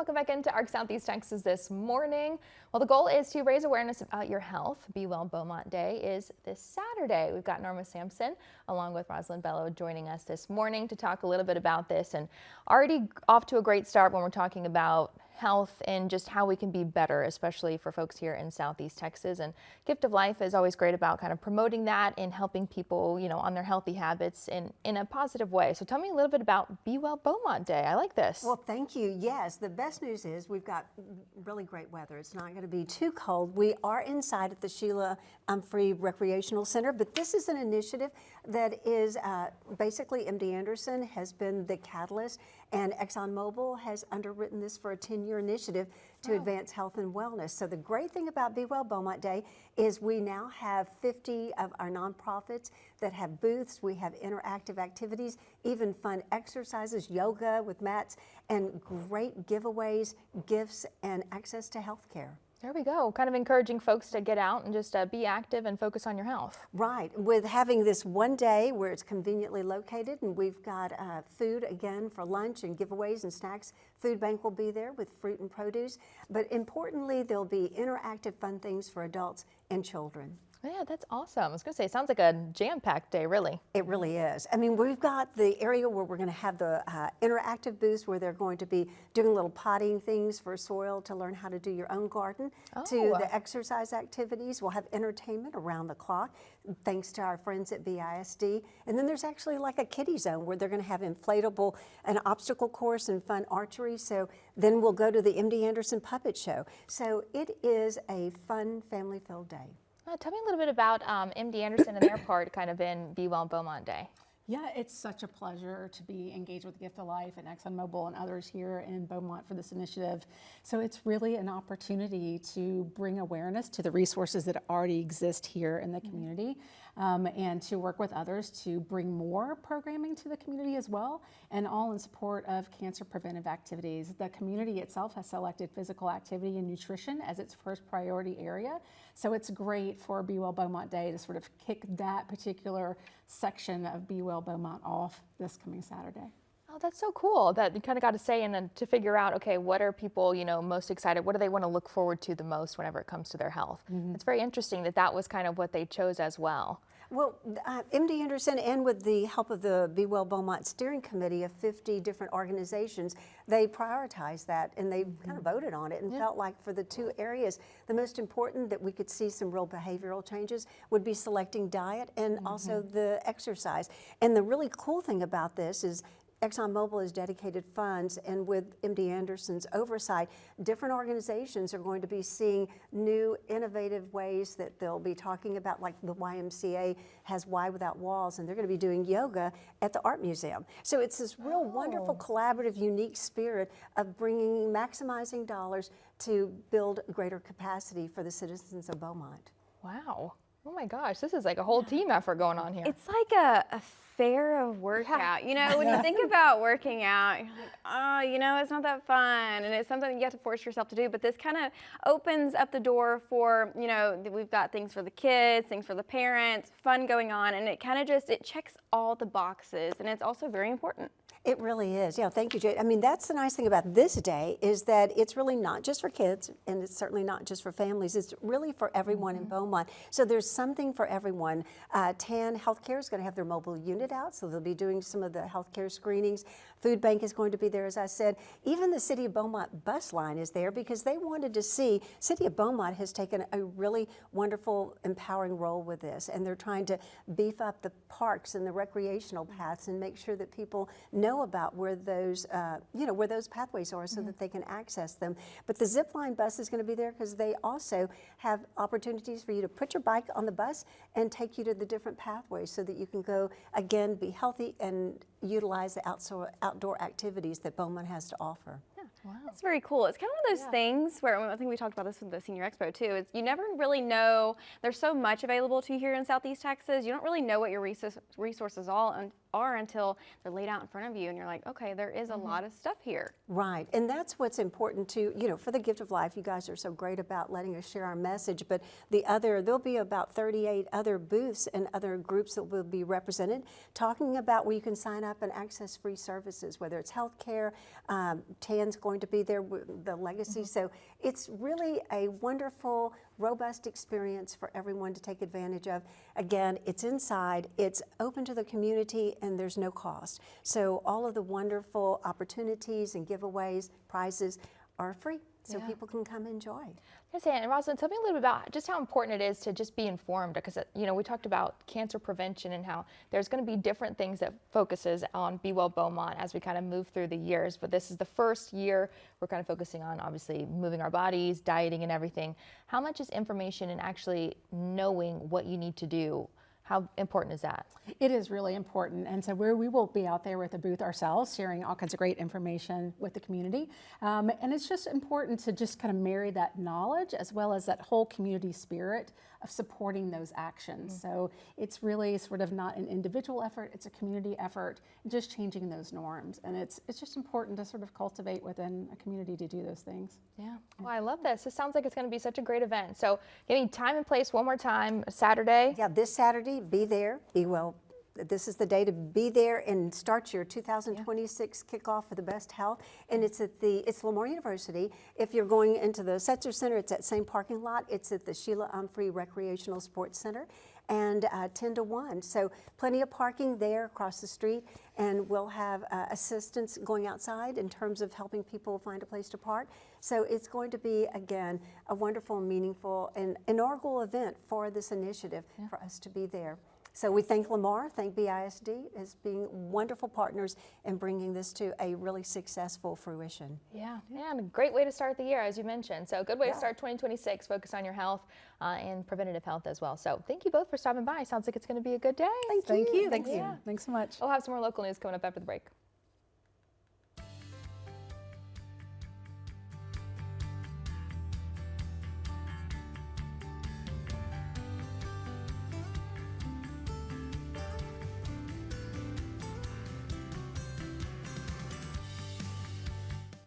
Welcome back into ARC Southeast Texas this morning. Well, the goal is to raise awareness about your health. Be Well Beaumont Day is this Saturday. We've got Norma Sampson along with Rosalind Bello joining us this morning to talk a little bit about this, and already off to a great start when we're talking about health and just how we can be better, especially for folks here in Southeast Texas. And Gift of Life is always great about kind of promoting that and helping people, you know, on their healthy habits in a positive way. So tell me a little bit about Be Well Beaumont Day. I like this. Well, thank you. Yes, the best news is we've got really great weather. It's not going to be too cold. We are inside at the Sheila Humphrey Recreational Center, but this is an initiative that is basically MD Anderson has been the catalyst, and ExxonMobil has underwritten this for a 10-year initiative to advance health and wellness. So the great thing about Be Well Beaumont Day is we now have 50 of our nonprofits that have booths. We have interactive activities, even fun exercises, yoga with mats, and great giveaways, gifts, and access to health care. There we go. Kind of encouraging folks to get out and just be active and focus on your health. Right. With having this one day where it's conveniently located, and we've got food again for lunch and giveaways and snacks. Food bank will be there with fruit and produce. But importantly, there'll be interactive fun things for adults and children. Yeah, that's awesome. I was going to say, it sounds like a jam-packed day, really. It really is. I mean, we've got the area where we're going to have the interactive booths where they're going to be doing little potting things for soil to learn how to do your own garden, to the exercise activities. We'll have entertainment around the clock, thanks to our friends at BISD. And then there's actually like a kiddie zone where they're going to have inflatable, an obstacle course and fun archery. So then we'll go to the MD Anderson puppet show. So it is a fun, family-filled day. Tell me a little bit about MD Anderson and their part kind of in Be Well Beaumont Day. Yeah, it's such a pleasure to be engaged with Gift of Life and ExxonMobil and others here in Beaumont for this initiative. So it's really an opportunity to bring awareness to the resources that already exist here in the community, and to work with others to bring more programming to the community as well, and all in support of cancer preventive activities. The community itself has selected physical activity and nutrition as its first priority area. So it's great for Be Well Beaumont Day to sort of kick that particular section of Be Well Beaumont off this coming Saturday. Oh, that's so cool that you kind of got to say and then to figure out, okay, what are people, you know, most excited? What do they want to look forward to the most whenever it comes to their health? It's very interesting that that was kind of what they chose as well. Well, MD Anderson, and with the help of the Be Well Beaumont Steering Committee of 50 different organizations, they prioritized that and they kind of voted on it and felt like for the two areas, the most important that we could see some real behavioral changes would be selecting diet and also the exercise. And the really cool thing about this is ExxonMobil has dedicated funds, and with MD Anderson's oversight, different organizations are going to be seeing new innovative ways that they'll be talking about, like the YMCA has Y Without Walls, and they're going to be doing yoga at the Art Museum. So it's this real wonderful, collaborative, unique spirit of maximizing dollars to build greater capacity for the citizens of Beaumont. Wow. Oh my gosh, this is like a whole team effort going on here. It's like a fair of workout. You know, when you think about working out, you're like, oh, you know, it's not that fun, and it's something you have to force yourself to do. But this kind of opens up the door for, you know, we've got things for the kids, things for the parents, fun going on, and it kind of just, it checks all the boxes, and it's also very important. It really is. Yeah, thank you, Jade. I mean, that's the nice thing about this day is that it's really not just for kids, and it's certainly not just for families. It's really for everyone in Beaumont. So there's something for everyone. TAN Healthcare is going to have their mobile unit out, so they'll be doing some of the healthcare screenings. Food Bank is going to be there, as I said. Even the City of Beaumont bus line is there because they wanted to see, City of Beaumont has taken a really wonderful, empowering role with this, and they're trying to beef up the parks and the recreational paths and make sure that people know about where those, where those pathways are so that they can access them. But the zip line bus is going to be there because they also have opportunities for you to put your bike on the bus and take you to the different pathways so that you can go, again, be healthy and utilize the outdoor activities that Beaumont has to offer. Yeah. Wow. That's very cool. It's kind of one of those things where, I think we talked about this with the Senior Expo too, is you never really know, there's so much available to you here in Southeast Texas, you don't really know what your resources are until they're laid out in front of you and you're like, okay, there is a lot of stuff here. Right, and that's what's important to, you know, for the Gift of Life, you guys are so great about letting us share our message, but there'll be about 38 other booths and other groups that will be represented, talking about where you can sign up and access free services, whether it's healthcare, TAN's going to be there, the legacy, so it's really a wonderful, robust experience for everyone to take advantage of. Again, it's inside, it's open to the community, and there's no cost. So all of the wonderful opportunities and giveaways, prizes are free, so people can come enjoy. Yes, and Rosalind, tell me a little bit about just how important it is to just be informed, because you know we talked about cancer prevention and how there's going to be different things that focuses on Be Well Beaumont as we kind of move through the years. But this is the first year we're kind of focusing on obviously moving our bodies, dieting, and everything. How much is information and actually knowing what you need to do? How important is that? It is really important, and so we will be out there with a booth ourselves, sharing all kinds of great information with the community. And it's just important to just kind of marry that knowledge as well as that whole community spirit of supporting those actions. So it's really sort of not an individual effort, it's a community effort, just changing those norms. And it's just important to sort of cultivate within a community to do those things. Yeah, well, I love this. It sounds like it's going to be such a great event. So give me time and place one more time, Saturday. Yeah, this Saturday, be there, be well. This is the day to be there and start your 2026 kickoff for the best health. And it's at it's Lamar University. If you're going into the Setzer Center, it's that same parking lot. It's at the Sheila Humphrey Recreational Sports Center, and 10 to 1. So plenty of parking there across the street, and we'll have assistance going outside in terms of helping people find a place to park. So it's going to be, again, a wonderful, meaningful, and inaugural event for this initiative for us to be there. So we thank Lamar, thank BISD as being wonderful partners in bringing this to a really successful fruition. Yeah, and a great way to start the year, as you mentioned. So a good way to start 2026, focus on your health and preventative health as well. So thank you both for stopping by. Sounds like it's going to be a good day. Thank you. Thanks. Yeah. Thanks so much. We'll have some more local news coming up after the break.